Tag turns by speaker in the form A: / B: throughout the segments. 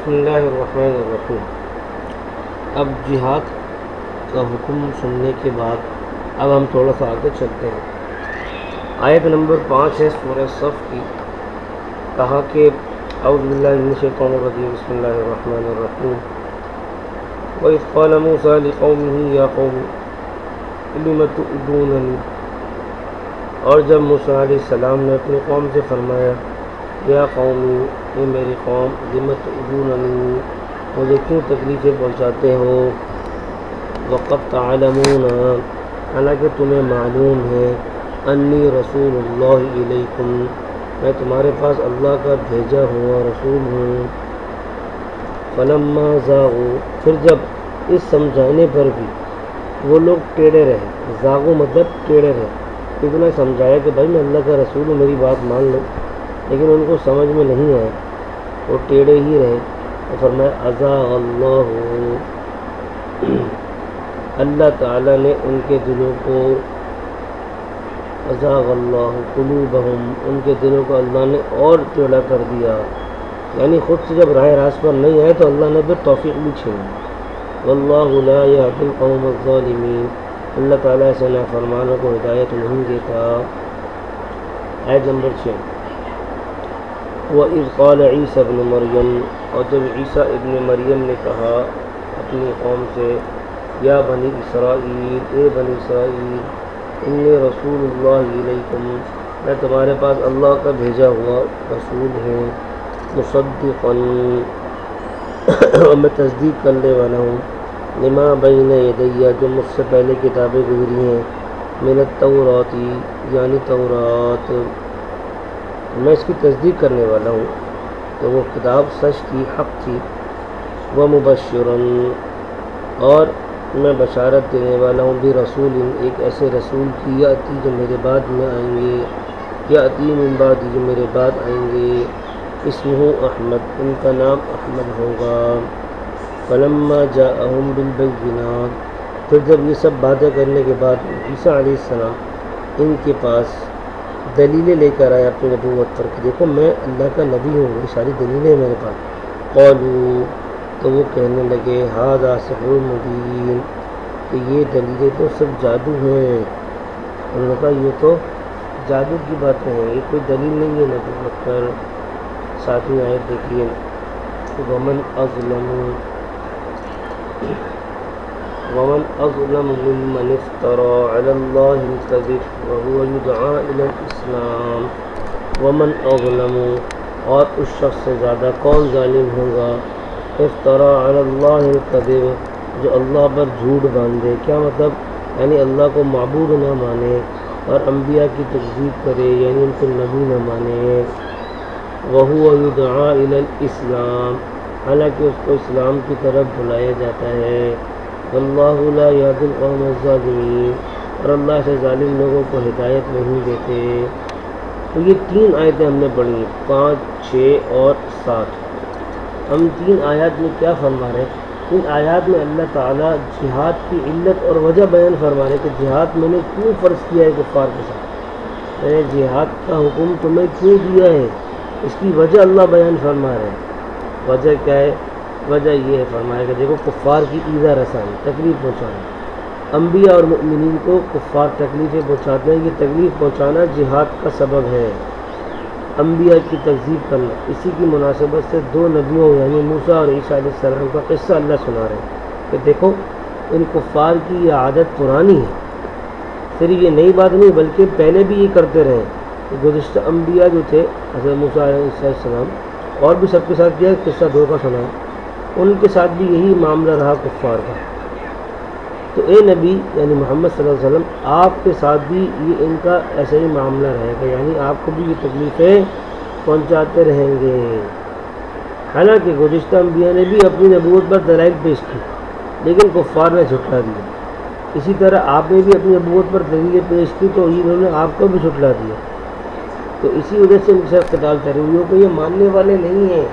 A: بسم اللہ الرحمن الرحیم۔ اب جہاد کا حکم سننے کے بعد اب ہم تھوڑا سا آگے چلتے ہیں۔ آیت نمبر 5 ہے سورہ صف کی۔ کہا کہ اعوذ باللہ من الشیطان الرجیم، بسم اللہ الرحمن الرحیم۔ وَإِذْ قَالَ مُوسَىٰ لِقَوْمِهِ يَا قَوْمِ لِمَ تُؤْذُونَنِي، اور جب موسیٰ علیہ السلام نے اپنی قوم سے فرمایا یا قومی، اے میری قوم، لِمَ تُؤْذُونَنِی، مجھے کیوں تکلیفیں پہنچاتے ہو، وَقَدْ تَعْلَمُونَ، حالانکہ تمہیں معلوم ہے، انی رسول اللہ الیکم، میں تمہارے پاس اللہ کا بھیجا ہوا رسول ہوں۔ فَلَمَّا زَاغُوا، پھر جب اس سمجھانے پر بھی وہ لوگ ٹیڑے رہے، زاغو مطلب ٹیڑے رہے، اتنا سمجھایا کہ بھائی میں اللہ کا رسول ہوں، میری بات مان لو، لیکن ان کو سمجھ میں نہیں آیا، وہ ٹیڑے ہی رہے۔ تو فرمایا ازاغ اللہ، اللہ تعالیٰ نے ان کے دلوں کو، ازاغ اللہ قلوبہم، ان کے دلوں کو اللہ نے اور ٹیڑھا کر دیا، یعنی خود سے جب راہ راست پر نہیں آئے تو اللہ نے پھر توفیق بھی چھینی۔ واللہ لا یہدی القوم الظالمین، اللہ تعالیٰ ایسے نافرمانوں کو ہدایت نہیں دیتا۔ آیت نمبر 6۔ وَإِذْ قَالَ عِیسیٰ ابْنُ مَرْیَم، اور جب عیسیٰ ابن مریم نے کہا اپنی قوم سے، یا بنی اسرائیل، اے بنی اسرائیل، انی رسول اللہ علیکم، میں تمہارے پاس اللہ کا بھیجا ہوا رسول ہوں، مصدقاً، اور میں تصدیق کرنے والا ہوں، لما بین یدیہ، جو مجھ سے پہلے کتابیں گزری ہیں، من التوراۃ، یعنی تورات، میں اس کی تصدیق کرنے والا ہوں، تو وہ کتاب سچ تھی، حق تھی۔ ومبشراً، اور میں بشارت دینے والا ہوں، برسول، ایک ایسے رسول کی، یاتی، جو میرے بعد میں آئیں گے، یاتی من بعد، جو میرے بعد آئیں گے، اسمہ احمد، ان کا نام احمد ہوگا۔ فلما جاءہم بالبینات، پھر جب یہ سب باتیں کرنے کے بعد عیسیٰ علیہ السلام ان کے پاس دلیلیں لے کر آئے اپنی نبوت پر کہ دیکھو میں اللہ کا نبی ہوں، یہ ساری دلیلیں میرے پاس، قالوا، تو وہ کہنے لگے ھذا سحر مبین، کہ یہ دلیلیں تو سب جادو ہیں، انہوں نے کہا یہ تو جادو کی باتیں ہیں، یہ کوئی دلیل نہیں ہے نبوت پر۔ ساتویں آیت دیکھیے، ومن اظلم ممن افترى على الله الكذب وهو يدعى الى الاسلام، ومن اظلم، اور اس شخص سے زیادہ کون ظالم ہوگا، افترى على الله الكذب، جو اللہ پر جھوٹ باندھے، کیا مطلب، یعنی اللہ کو معبود نہ مانے اور انبیاء کی تکذیب کرے، یعنی ان کو نبی نہ مانے۔ وَهُوَ يُدْعَىٰ إِلَى الْإِسْلَامِ، حالانکہ اس کو اسلام کی طرف بلایا جاتا ہے۔ وَاللَّهُ لَا يَهْدِي الْقَوْمَ الظَّالِمِينَ، اور اللہ سے ظالم لوگوں کو ہدایت نہیں دیتے۔ تو یہ تین آیتیں ہم نے پڑھی، 5، 6 اور 7۔ ہم تین آیات میں کیا فرما رہے ہیں؟ ان آیات میں اللہ تعالیٰ جہاد کی علت اور وجہ بیان فرما رہے کہ جہاد میں نے کیوں فرض کیا ہے کفار کے ساتھ، میں نے جہاد کا حکم تمہیں کیوں دیا ہے، اس کی وجہ اللہ بیان فرما رہے ہیں۔ وجہ کیا ہے؟ وجہ یہ ہے، فرمایا کہ دیکھو کفار کی ایذا رسانی، تکلیف پہنچانا، انبیاء اور مؤمنین کو کفار تکلیفیں پہنچاتے ہیں، یہ تکلیف پہنچانا جہاد کا سبب ہے، انبیاء کی تکذیب کرنا۔ اسی کی مناسبت سے دو نبیوں یعنی موسیٰ اور عیسیٰ علیہ السلام کا قصہ اللہ سنا رہے ہیں کہ دیکھو ان کفار کی یہ عادت پرانی ہے، صرف یہ نئی بات نہیں بلکہ پہلے بھی یہ کرتے رہے، گزشتہ انبیاء جو تھے، حضرت موسیٰ علیہ السلام اور بھی سب کے ساتھ کیا قصہ دو کا سنا، ان کے ساتھ بھی یہی معاملہ رہا کفار کا۔ تو اے نبی یعنی محمد صلی اللہ علیہ وسلم، آپ کے ساتھ بھی یہ ان کا ایسا ہی معاملہ رہے گا، یعنی آپ کو بھی یہ تکلیفیں پہنچاتے رہیں گے۔ حالانکہ گزشتہ انبیاء نے بھی اپنی نبوت پر دلائل پیش کی لیکن کفار نے جھٹلا دیا، اسی طرح آپ نے بھی اپنی نبوت پر دلیلیں پیش کی تو انہوں نے آپ کو بھی جھٹلا دیا۔ تو اسی وجہ سے ان کے ساتھ قتال تحریریوں کو یہ ماننے والے نہیں ہیں،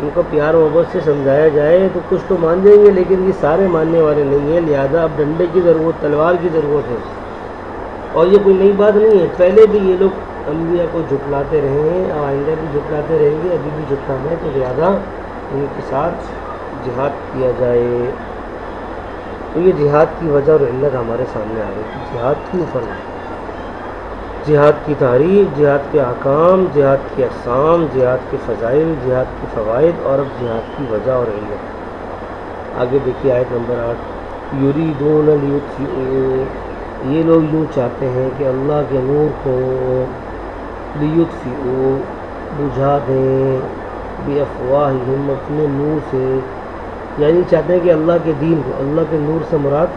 A: ان کو پیار محبت سے سمجھایا جائے تو کچھ تو مان جائیں گے لیکن یہ سارے ماننے والے نہیں ہیں، لہذا اب ڈنڈے کی ضرورت، تلوار کی ضرورت ہے۔ اور یہ کوئی نئی بات نہیں ہے، پہلے بھی یہ لوگ انبیاء کو جھٹلاتے رہے ہیں، آئندہ بھی جھٹلاتے رہیں گے، ابھی بھی جھٹلانا ہے، تو لہذا ان کے ساتھ جہاد کیا جائے۔ تو یہ جہاد کی وجہ اور علت ہمارے سامنے آ گئی کہ جہاد کیوں فرض ہے، جہاد کی تعریف، جہاد کے احکام، جہاد کے اقسام، جہاد کے فضائل، جہاد کے فوائد اور اب جہاد کی وجہ اور علت۔ آگے دیکھیے آیت نمبر 8، یریدون لیطفئوا، یہ لوگ یوں چاہتے ہیں کہ اللہ کے نور کو لیطفئوا بجھا دیں، بافواہہم اپنے منہ سے، یعنی چاہتے ہیں کہ اللہ کے دین کو، اللہ کے نور سے مراد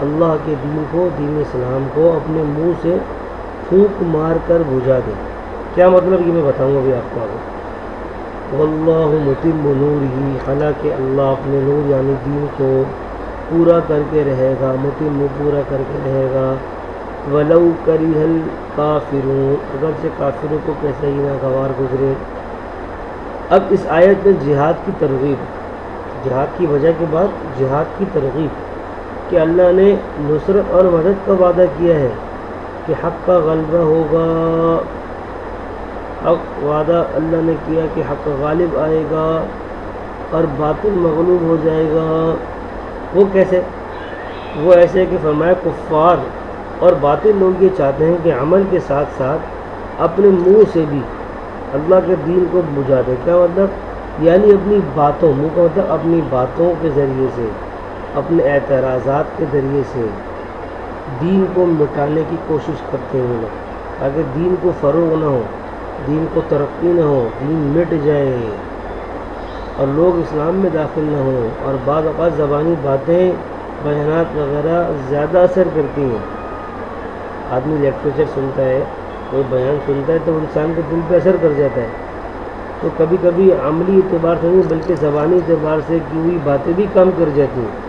A: اللہ کے دین کو، دین اسلام کو اپنے منہ سے پھونک مار کر بجھا دیں۔ کیا مطلب یہ میں بتاؤں گا ابھی آپ کو آگے۔ واللہ متم نورہ، حالانکہ اللہ اپنے نور یعنی دین کو پورا کر کے رہے گا، متم پورا کر کے رہے گا، ولو کرہ الکافرون، اگرچہ کافروں کو کیسے ہی ناگوار گزرے۔ اب اس آیت میں جہاد کی ترغیب، جہاد کی وجہ کے بعد جہاد کی ترغیب کہ اللہ نے نصرت اور مدد کا وعدہ کیا ہے کہ حق کا غلبہ ہوگا، حق وعدہ اللہ نے کیا کہ حق غالب آئے گا اور باطل مغلوب ہو جائے گا۔ وہ کیسے؟ وہ ایسے کہ فرمایا کفار اور باطل لوگ یہ چاہتے ہیں کہ عمل کے ساتھ ساتھ اپنے منہ سے بھی اللہ کے دین کو بجھا دے۔ کیا مطلب؟ یعنی اپنی باتوں، منہ کا مطلب اپنی باتوں کے ذریعے سے، اپنے اعتراضات کے ذریعے سے دین کو مٹانے کی کوشش کرتے ہیں لوگ، تاکہ دین کو فروغ نہ ہو، دین کو ترقی نہ ہو، دین مٹ جائے اور لوگ اسلام میں داخل نہ ہوں، اور بعض اوقات زبانی باتیں، بیانات وغیرہ زیادہ اثر کرتی ہیں۔ آدمی لیکچر سنتا ہے، کوئی بیان سنتا ہے تو انسان کے دل پہ اثر کر جاتا ہے، تو کبھی کبھی عملی اعتبار سے نہیں بلکہ زبانی اعتبار سے کی ہوئی باتیں بھی کم کر جاتی ہیں۔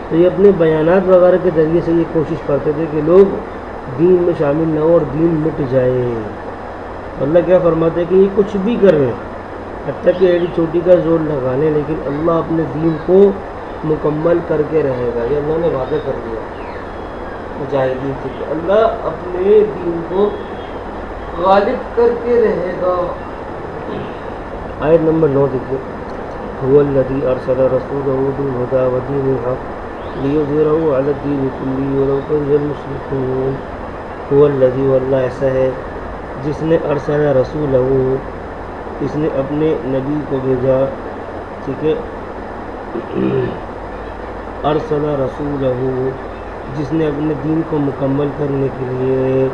A: تو یہ اپنے بیانات وغیرہ کے ذریعے سے یہ کوشش کرتے تھے کہ لوگ دین میں شامل نہ ہو اور دین مٹ جائے۔ اللہ کیا فرماتے ہیں کہ یہ کچھ بھی کر رہے ہیں، حتیٰ کہ ایڑی چوٹی کا زور لگا لیں، لیکن اللہ اپنے دین کو مکمل کر کے رہے گا۔ یہ اللہ نے وعدہ کر دیا مجاہدین سے کہ اللہ اپنے دین کو غالب کر کے رہے گا۔ آیت نمبر 9 دیکھیے، هو الذی ارسل رسولہ بالہدی ودین الحق لیظہرہ علی الدین کلہ ولو کرہ المشرکون۔ هو الذی، واللہ ایسا ہے جس نے ارسل رسولہ، اس نے اپنے نبی کو بھیجا، ٹھیک ہے، ارسل رسولہ، جس نے اپنے دین کو مکمل کرنے کے لیے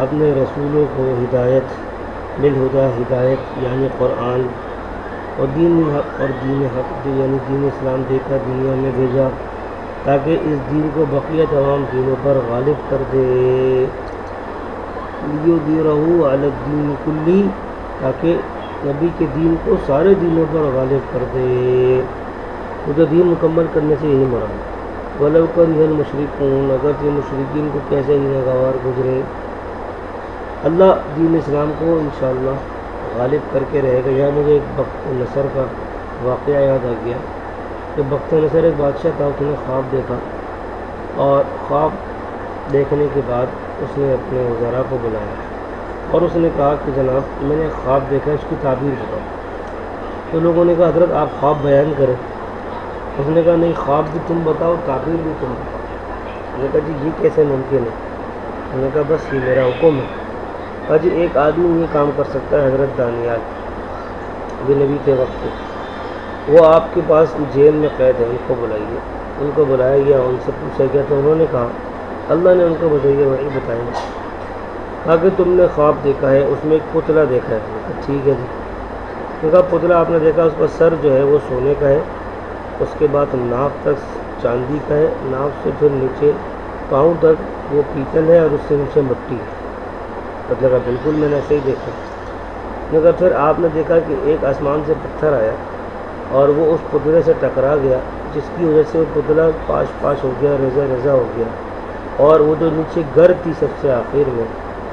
A: اپنے رسولوں کو ہدایت، بالہدی ہدایت یعنی قرآن، اور دین حق، اور دین حق یعنی دین اسلام دے کر دنیا میں بھیجا تاکہ اس دین کو بقیہ تمام دینوں پر غالب کر دے، لیظہرہ علی الدین کلہ، تاکہ نبی کے دین کو سارے دینوں پر غالب کر دے۔ وہ جو دین مکمل کرنے سے یہی مراد، ولو کرہ المشرکون، اگرچہ مشرکین کو کیسے ہی ناگوار گزرے۔ اللہ دین اسلام کو انشاءاللہ غالب کر کے رہے گا۔ یہاں مجھے ایک بخت نصر کا واقعہ یاد آ گیا کہ بخت نصر ایک بادشاہ تھا، اس نے خواب دیکھا، اور خواب دیکھنے کے بعد اس نے اپنے وزراء کو بلایا اور اس نے کہا کہ جناب میں نے خواب دیکھا، اس کی تعبیر بتاؤ۔ تو لوگوں نے کہا حضرت آپ خواب بیان کریں۔ اس نے کہا نہیں، خواب بھی تم بتاؤ، تعبیر بھی تم بتاؤ۔ میں نے کہا جی یہ کیسے ممکن ہے؟ میں نے کہا بس یہ میرا حکم ہے۔ کہا جی ایک آدمی یہ کام کر سکتا ہے، حضرت دانیال بھی نبی کے وقت کے، وہ آپ کے پاس جیل میں قید ہے، ان کو بلائیے۔ ان کو بلایا گیا، ان سے پوچھا گیا تو انہوں نے کہا، اللہ نے ان کو بتائیے وہی بتائیں گے، کہا کہ تم نے خواب دیکھا ہے، اس میں ایک پتلا دیکھا ہے۔ میں کہا ٹھیک ہے جی۔ میں کہا پتلا آپ نے دیکھا، اس کا سر جو ہے وہ سونے کا ہے، اس کے بعد ناف تک چاندی کا ہے، ناف سے پھر نیچے پاؤں تک وہ پیتل ہے اور اس سے نیچے مٹی ہے۔ پتلا کہا بالکل میں نے ایسے ہی دیکھا۔ میں کہا پھر آپ نے دیکھا کہ ایک آسمان سے پتھر آیا اور وہ اس پتلے سے ٹکرا گیا، جس کی وجہ سے وہ پتلا پاش پاش ہو گیا، ریزہ ریزہ ہو گیا، اور وہ جو نیچے گر تھی سب سے آخر میں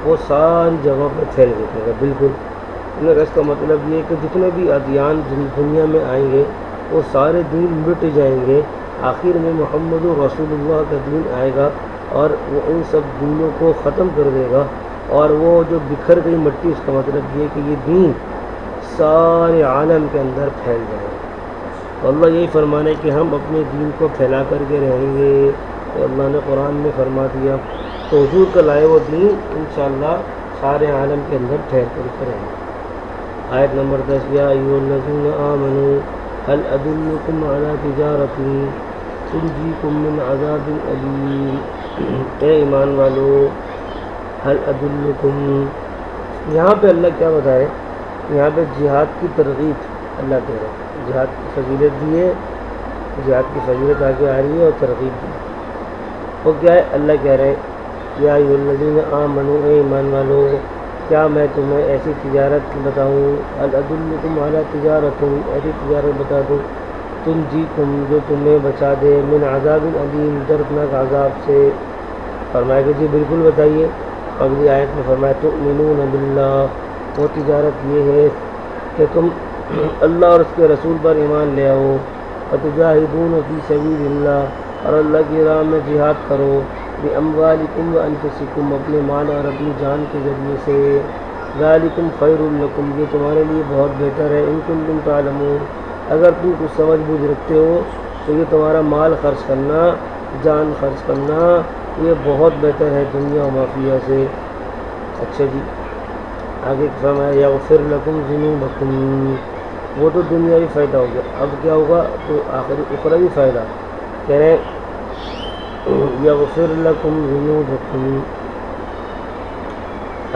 A: وہ ساری جگہوں پہ پھیل گئی۔ میں کہا بالکل۔ میں کہا اس کا مطلب یہ ہے کہ جتنے بھی ادیان دنیا میں آئیں گے وہ سارے دین مٹ جائیں گے، آخر میں محمد رسول اللہ کا دین آئے گا اور وہ ان سب دینوں کو ختم کر دے گا، اور وہ جو بکھر گئی مٹی، اس کا مطلب یہ کہ یہ دین سارے عالم کے اندر پھیل جائے گا۔ تو اللہ یہی فرمانا ہے کہ ہم اپنے دین کو پھیلا کر کے رہیں گے، تو اللہ نے قرآن میں فرما دیا، تو حضور کا لائے وہ دین انشاءاللہ سارے عالم کے اندر پھیل کر کے رہیں گے۔ آیت نمبر 10، یا ایھا الذین آمنوا هل ادلکم علی تجارۃ تنجیکم من عذاب علیم، اے ایمان والو، هل ادلکم، یہاں پہ اللہ کیا بتائے، یہاں پہ جہاد کی ترغیب اللہ دے رہا ہے، جہاد کی فضیلت دی ہے، جہاد کی فضیلت آگے آ رہی ہے اور ترغیب دی ہے۔ وہ کیا ہے، اللہ کہہ رہے ہیں یا ایھا الذین آمنوا، اے ایمان والو، کیا میں تمہیں ایسی تجارت بتاؤں، هل ادلکم علی تجارۃ، ایسی تجارت بتا دوں، تنجیکم، جو تمہیں بچا دے، من عذاب علیم، دردناک عذاب سے۔ فرمایا کہ جی بالکل بتائیے۔ اگلی آیت میں فرمایا تؤمنون باللہ، وہ تجارت یہ ہے کہ تم اللہ اور اس کے رسول پر ایمان لے آؤ، وتجاہدون فی سبیل اللہ، اور اللہ کی راہ میں جہاد کرو، باموالکم وانفسکم، اپنے مال اور اپنی جان کے ذریعے سے، ذالکم خیر لکم، یہ تمہارے لیے بہت بہتر ہے، ان کنتم تعلمون، اگر تم کچھ سمجھ بوجھ رکھتے ہو تو یہ تمہارا مال خرچ کرنا، جان خرچ کرنا، یہ بہت بہتر ہے دنیا و ما فیہا سے۔ اچھا جی، آگے فرمایا یغفر لکم ذنوبکم، وہ تو دنیاوی فائدہ ہو گیا، اب کیا ہوگا تو آخری اخروی فائدہ، کہہ رہے ہیں یغفر لکم ذنوبکم،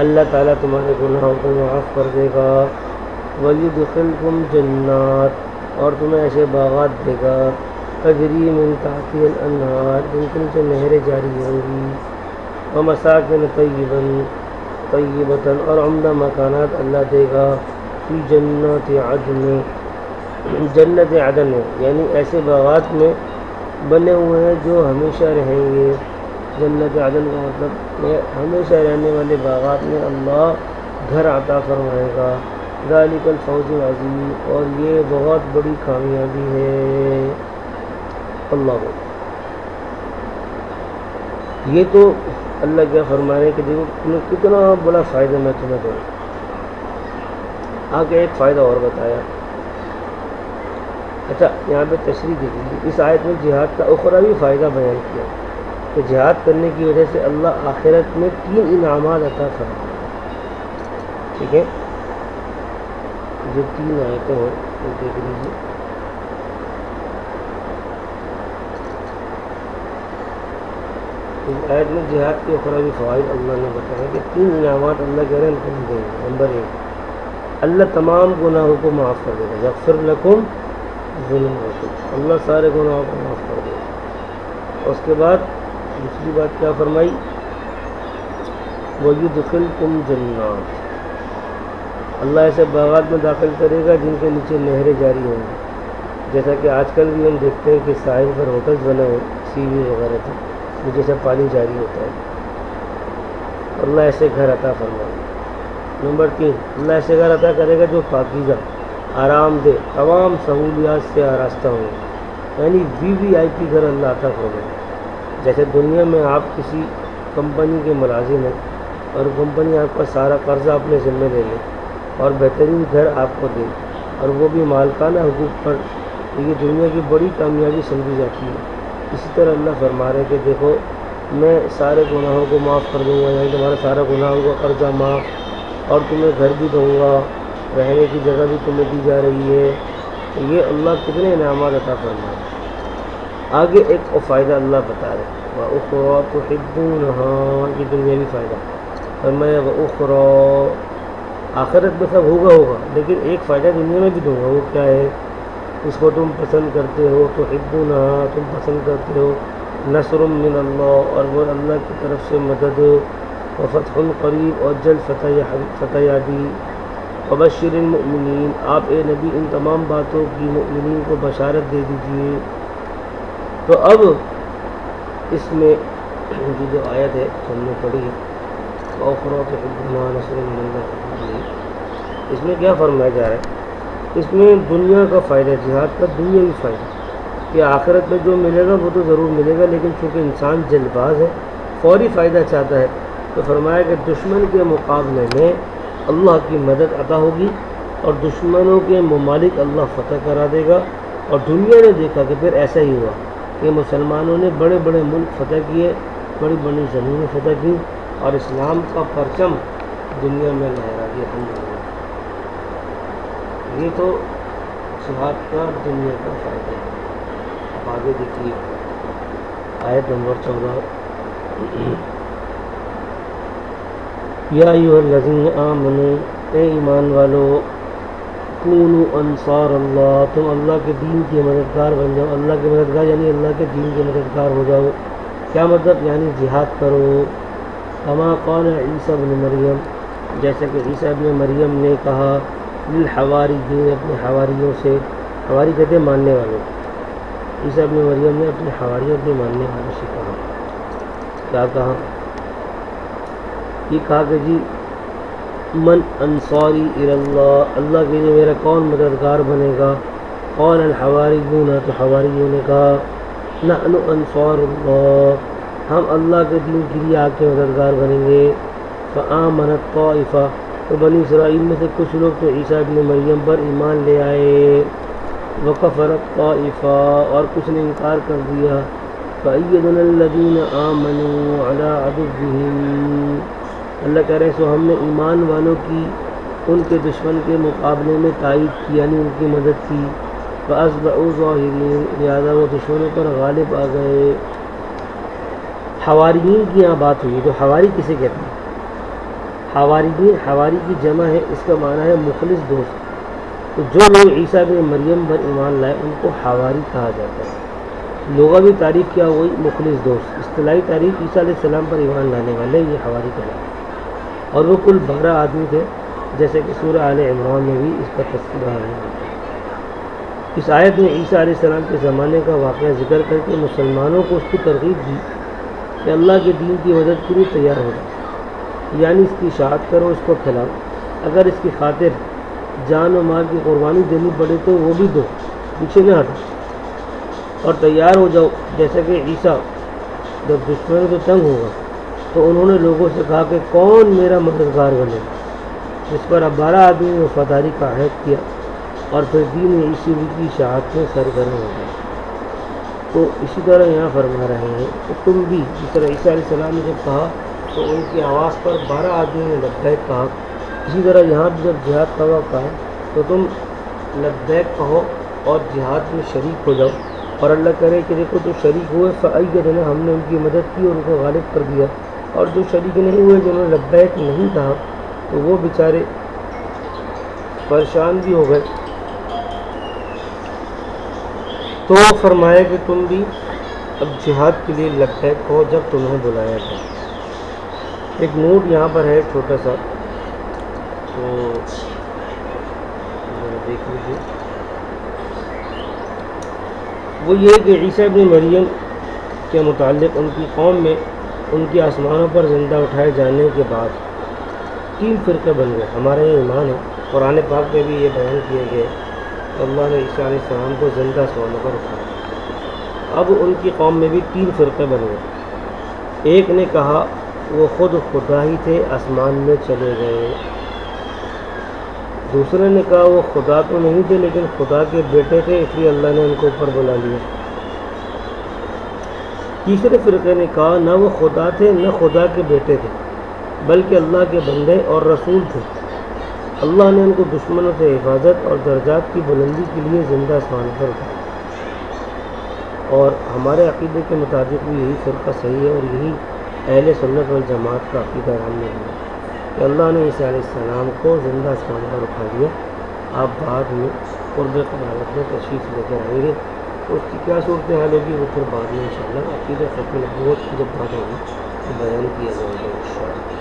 A: اللہ تعالیٰ تمہارے گناہوں کو معاف کر دے گا، ویدخلکم جنات، اور تمہیں ایسے باغات دے گا، تجری من تحتہا الانہار، جن کے نیچے نہریں جاری ہوں گی، ومساکن طیبۃ، اور عمدہ مکانات اللہ دے گا، فی جنات عدن، جنت عدن ہے، یعنی ایسے باغات میں بنے ہوئے ہیں جو ہمیشہ رہیں گے۔ جنت عدن کا مطلب یہ ہمیشہ رہنے والے باغات میں اللہ گھر عطا فرمائے گا، ذالک الفوز العظیم، اور یہ بہت بڑی کامیابی ہے۔ اللہ کو یہ تو اللہ کیا فرما رہے ہیں کہ دیکھو تمہیں کتنا بڑا فائدہ میں تمہیں دوں۔ آگے ایک فائدہ اور بتایا، اچھا یہاں پہ تشریح دی گئی، اس آیت میں جہاد کا اخروی فائدہ بیان کیا کہ جہاد کرنے کی وجہ سے اللہ آخرت میں 3 انعامات عطا فرمائے گا۔ ٹھیک ہے، جو 3 آیتیں ہیں وہ دیکھ لیجیے۔ اس آیت میں جہاد کے اخروی فوائد اللہ نے بتایا کہ 3 انعامات اللہ کہہ رہے ہیں ان کو دیں گے۔ نمبر 1، اللہ تمام گناہوں کو معاف کر دے گا، یغفر لکم ذنوبکم، اللہ سارے گناہوں کو معاف کر دے گا۔ اس کے بعد دوسری بات کیا فرمائی، وَيُدْخِلْكُمْ جَنَّاتٍ، اللہ ایسے باغات میں داخل کرے گا جن کے نیچے نہریں جاری ہوں گی، جیسا کہ آج کل بھی ہم دیکھتے ہیں کہ ساحل پر ہوٹلز بنے ہوئے سی وی وغیرہ تھے جن سے پانی جاری ہوتا ہے، اللہ ایسے گھر عطا فرمائے گا۔ نمبر 3، اللہ ایسے گھر عطا کرے گا جو پاکیزہ، آرام دہ، تمام سہولیات سے آراستہ ہوں گے، یعنی VIP گھر اللہ عطا فرمائے گا۔ جیسے دنیا میں آپ کسی کمپنی کے ملازم ہیں اور کمپنی آپ کا سارا قرضہ اپنے ذمہ لے لے اور بہترین گھر آپ کو دے اور وہ بھی مالکانہ حقوق پر، تو یہ دنیا کی بڑی کامیابی سمجھی جاتی ہے۔ اسی طرح اللہ فرما رہے کہ دیکھو میں سارے گناہوں کو معاف کر دوں گا، یعنی تمہارا سارا گناہوں کا قرضہ معاف، اور تمہیں گھر بھی دوں گا، رہنے کی جگہ بھی تمہیں دی جا رہی ہے۔ تو یہ اللہ کتنے انعامات عطا فرما ہے۔ آگے ایک اور فائدہ اللہ بتا رہے، وَأُخْرَىٰ تُحِبُّونَهَا، یہ دنیاوی فائدہ فرمایا، وَأُخْرَىٰ، آخرت میں سب ہوگا لیکن ایک فائدہ دنیا میں بھی دوں گا، وہ کیا ہے، اس کو تم پسند کرتے ہو، تحبونها، تم پسند کرتے ہو، نصر من اللہ، اور وہ اللہ کی طرف سے مدد، وفتح قریب، اور جلد فتح یابی، وبشر المؤمنین، آپ اے نبی ان تمام باتوں کی مؤمنین کو بشارت دے دیجئے۔ تو اب اس میں جو آیت ہے ہم نے پڑھی ہے، وَأُخْرَىٰ تُحِبُّونَهَا نَصْرٌ مِّنَ اللَّهِ، اس میں کیا فرمایا جا رہا ہے، اس میں دنیا کا فائدہ، جہاد کا دنیاوی فائدہ کہ آخرت میں جو ملے گا وہ تو ضرور ملے گا، لیکن چونکہ انسان جلد باز ہے، فوری فائدہ چاہتا ہے، تو فرمایا کہ دشمن کے مقابلے میں اللہ کی مدد عطا ہوگی اور دشمنوں کے ممالک اللہ فتح کرا دے گا، اور دنیا نے دیکھا کہ پھر ایسا ہی ہوا کہ مسلمانوں نے بڑے بڑے ملک فتح کیے، بڑی بڑی زمینیں فتح کی، اور اسلام کا پرچم دنیا میں لہرا دیا الحمدللہ۔ یہ تو جہاد کا دنیا کا فائدہ ہے۔ اب آگے دیکھیے آیت نمبر 14، یا ایھا الذین آمنوا، اے ایمان والو، کونوا انصار اللہ، تم اللہ کے دین کے مددگار بن جاؤ۔ اللہ کے مددگار یعنی اللہ کے دین کے مددگار ہو جاؤ۔ کیا مطلب؟ یعنی جہاد کرو۔ کما قال عیسیٰ ابن مریم، جیسا کہ عیسیٰ ابن مریم نے کہا للحواریین، اپنے حواریوں سے، حواری کہتے ہیں ماننے والوں، عیسیٰ ابن مریم نے اپنے حواریوں اپنے ماننے والوں سے کہا، کیا کہا؟ یہ کہا کہ جی من انصاری الی اللہ، اللہ کے لیے میرا کون مددگار بنے گا؟ قال الحواریون، تو حواریوں نے کہا نحن انصار اللہ، ہم اللہ کے دین کے لیے آپ کے مددگار بنیں گے۔ فآمنت طائفہ، تو بنی اسرائیل میں سے کچھ لوگ تو عیسیٰ ابن مریم پر ایمان لے آئے، وکفرت طائفہ، اور کچھ نے انکار کر دیا۔ فأیدنا الذین آمنوا علی عدوهم، اللہ کہہ رہے ہیں سو ہم نے ایمان والوں کی ان کے دشمن کے مقابلے میں تائید کی، یعنی ان کی مدد کی۔ فأصبحوا ظاہرین، لہذا وہ دشمنوں پر غالب آ گئے۔ حواریین کی یہاں بات ہوئی، تو حواری کسے کہتے ہیں؟ حواریین، حواری کی جمع ہے، اس کا معنی ہے مخلص دوست۔ تو جو لوگ عیسیٰ ابن مریم پر ایمان لائے ان کو حواری کہا جاتا ہے۔ لغوی تعریف کیا ہوئی؟ مخلص دوست۔ اصطلاحی تعریف عیسیٰ علیہ السلام پر ایمان لانے والے یہ حواری کہلاتے، اور وہ کل 12 آدمی تھے، جیسے کہ سورہ آل عمران میں بھی اس کا تذکرہ ہے۔ اس آیت میں عیسیٰ علیہ السلام کے زمانے کا واقعہ ذکر کر کے مسلمانوں کو اس کی ترغیب دی کہ اللہ کے دین کی مدد کے لیے تیار ہو جائے، یعنی اس کی اشاعت کرو، اس کو پھیلاؤ، اگر اس کی خاطر جان و مال کی قربانی دینی پڑے تو وہ بھی دو، پیچھے نہ ہٹو، اور تیار ہو جاؤ۔ جیسا کہ عیسیٰ جب دشمنوں سے تنگ ہوگا تو انہوں نے لوگوں سے کہا کہ کون میرا مددگار بنے، جس پر اب 12 آدمی نے وفاداری کا عہد کیا اور پھر دین عیسوی کی اشاعت میں سرگرم ہو گئے۔ تو اسی طرح یہاں فرما رہے ہیں کہ تم بھی، جس طرح عیسیٰ علیہ السلام نے جب کہا تو ان کی آواز پر 12 آدمی نے لبیک کہا، اسی طرح یہاں بھی جب جہاد کا وقت ہے تو تم لبیک کہو اور جہاد میں شریک ہو جاؤ۔ اور اللہ کرے کہ دیکھو جو شریک ہوئے فأیدنا، ہم نے ان کی مدد کی اور ان کو غالب کر دیا، اور جو شریک نہیں ہوئے، جنہوں نے لبیک نہیں کہا، تو وہ بیچارے پریشان بھی ہو گئے۔ تو فرمایا کہ تم بھی اب جہاد کے لیے لبیک ہو جب تمہیں بلایا جائے۔ ایک نوٹ یہاں پر ہے چھوٹا سا، تو ذرا دیکھ لیجیے۔ وہ یہ کہ عیسیٰ ابن مریم کے متعلق ان کی قوم میں ان کی آسمانوں پر زندہ اٹھائے جانے کے بعد 3 فرقے بن گئے۔ ہمارا یہ ایمان ہے، قرآن پاک میں بھی یہ بیان کیے گئے، اللہ نے عیسیٰ علیہ السلام کو زندہ آسمانوں پر اٹھایا۔ اب ان کی قوم میں بھی 3 فرقے بن گئے۔ ایک نے کہا وہ خود خدا ہی تھے، آسمان میں چلے گئے۔ دوسرے نے کہا وہ خدا تو نہیں تھے لیکن خدا کے بیٹے تھے، اس لیے اللہ نے ان کو اوپر بلا لیا۔ تیسرے فرقے نے کہا نہ وہ خدا تھے نہ خدا کے بیٹے تھے، بلکہ اللہ کے بندے اور رسول تھے، اللہ نے ان کو دشمنوں سے حفاظت اور درجات کی بلندی کے لیے زندہ آسمان پر اٹھایا۔ اور ہمارے عقیدے کے مطابق بھی یہی فرقہ صحیح ہے، اور یہی اہل سنت والجماعت کا عقیدہ ہے کہ اللہ نے عیسیٰ علیہ السلام کو زندہ آسمان پر اٹھا دیا۔ آپ بعد میں قرب قیامت میں تشریف لے کر آئیں گے، تو اس کی کیا صورتحال ہوگی وہ پھر بعد میں انشاءاللہ عقیدہ ختم نبوت کی جب بات ہوگی تو بیان کیا جائے گا انشاءاللہ۔